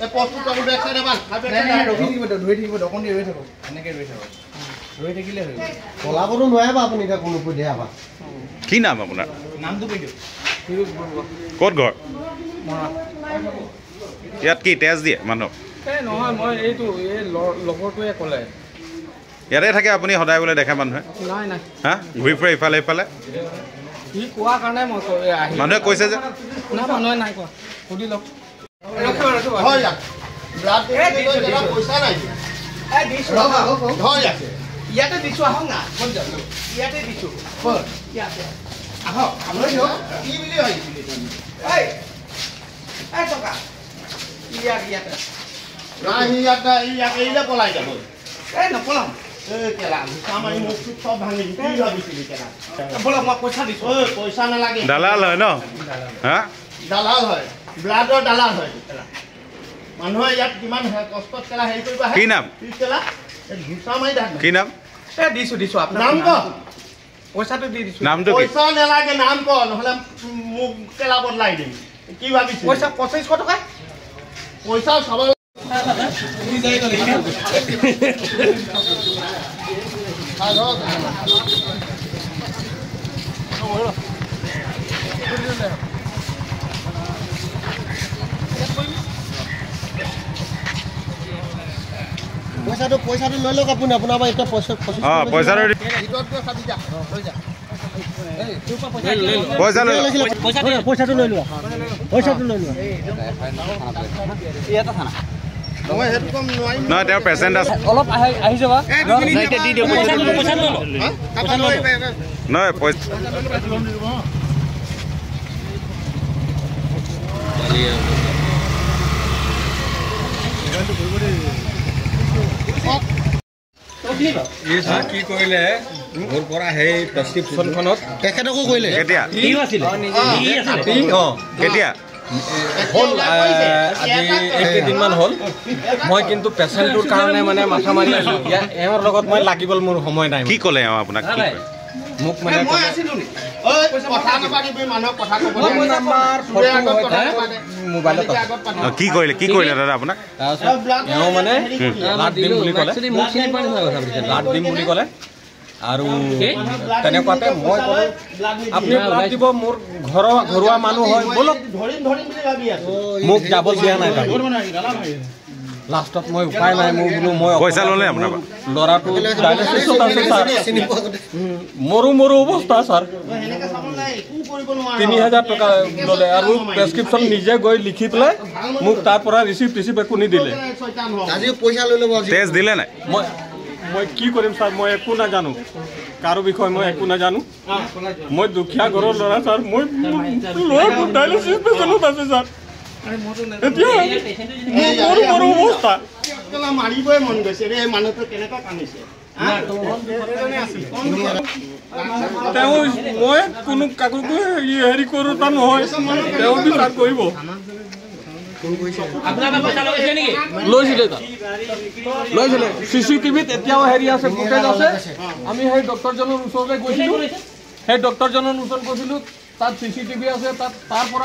এই পথটো তল বেক সাইডে বাল ৰখি থাকিব ধৰি থাকিব দকন দি ৰৈ থাকক এনেকৈ ৰৈ থাকক ৰৈ থাকিলে হৈ গ'ল পলাবতো নোৱাৰিব আপুনি এতিয়া কোনো পধ্যে আবা কি নাম আপোনাৰ নামটো কৈ দিয়ক ক'ত ঘৰ ইয়াত কি তেজ দিয়ে মানুহ নহয় মই এইটো এই লগৰটোৱে ক'লে ইয়াতে থাকে আপুনি সদায় বোলে দেখে মানুহে নাই নাই হা ঘূৰি ফুৰে ইফালে ইফালে সি কোৱাৰ কাৰণে মই মানুহে কৈছে যে না মানুহে নাই কোৱা সুধি লওক হয় যাক ব্লাড দিলে পইচা নাই এই দিছো হয় যাক ইয়াতে দিছো আহক না কোন যাব ইয়াতে দিছো ক'ত ইয়াতে আহক আপুনি কি বুলি ভাবিছিলে এই এই টকা ইয়াতে নাই ইয়াতে এইলে পলাই যাব এই নপলাম এই কেলা আমাৰ মুখ সব ভাঙি কি ভাবিছিলি কেলা বলক মই পইচা দিছো ঐ পইচা নালাগে দালাল হয় ন হা দালাল হয় ব্লাডৰ দালাল হয় কেলা মানুহে ইয়াত কিমান কষ্টত কেলা হেৰি কৰিব আহে কি নাম কেলা এই ঘুচা মাৰি থাক কি নাম এই দিছো আপোনাৰ নাম ক পইচাটো দি দিছো নামটো কি পইচা নালাগে নাম ক নহলে মোক কেলা বদলাই দিম কি ভাবিছিলি পইচা 2500 টকা পইচা সব পইচাটো লৈ লওক আপুনি আপোনাৰ পৰা এতিয়া পইচাটো পইচাটো লৈ লোৱা মই হেতু কম নোৱাৰিম নহয় তেওঁ পেচেণ্ট আছে অলপ আহি যাবা দি দিয়ক পইচা লৈ নহয় পইচা কি কৰিলে মোৰ পৰা সেই প্ৰেছক্ৰিপশ্যনখনত তেখেতকো কৰিলে কেতিয়া কেতিয়া হ'ল আজি কেইদিনমান হ'ল মই কিন্তু পেচেণ্টটোৰ কাৰণে মানে মাথা মাৰি আছোঁ এওঁৰ লগত মই লাগিবলৈ মোৰ সময় নাই কি ক'লে এওঁ আপোনাক কি ক'লে মোক মানে মোবাইলত কি কৰিলে দাদা আপোনাক এওঁ মানে ব্লাড দিম বুলি ক'লে ব্লাড দিম বুলি ক'লে আৰু তেনেকুৱাতে মই ক'লো আপুনি ব্লাড দিব মোৰ ঘৰুৱা মানুহ হয় বলক মোক যাব দিয়া নাই লাষ্টত মই উপায় নাই মোৰ বোলো মই পইচা ল'লে আপোনাৰ ল'ৰাটো ডায়েলিচিছত আছে ছাৰ মৰো অৱস্থা ছাৰ 3000 টকা ল'লে আৰু প্ৰেছক্ৰিপশ্যন নিজে গৈ লিখি পেলাই মোক তাৰ পৰা ৰিচিপ্ট একো নিদিলে আজি পইচা লৈ ল'ব তেজ দিলে নাই মই কি কৰিম ছাৰ মই একো নাজানো কাৰো বিষয়ে মই একো নাজানো মই দুখীয়া ঘৰৰ ল'ৰা ছাৰ মই ল'ৰাটো ডায়েলিচিছ পেচেণ্টত আছে ছাৰ এতিয়া মোৰ অৱস্থা মাৰিবই মন গৈছে ৰে মানুহটো কেনেকুৱা কান্দিছে তেওঁ মই কোনো কাকো হেৰি কৰোঁ তাৰ নহয় তেওঁ বিচাৰ কৰিব লৈছিলে CCTVত এতিয়াও হেৰি আছে ফুটেজ আছে আমি সেই ডক্টৰজনৰ ওচৰলৈ গৈছিলোঁ সেই ডক্টৰজনৰ ওচৰত গৈছিলোঁ তাত CCTV আছে তাৰ পৰা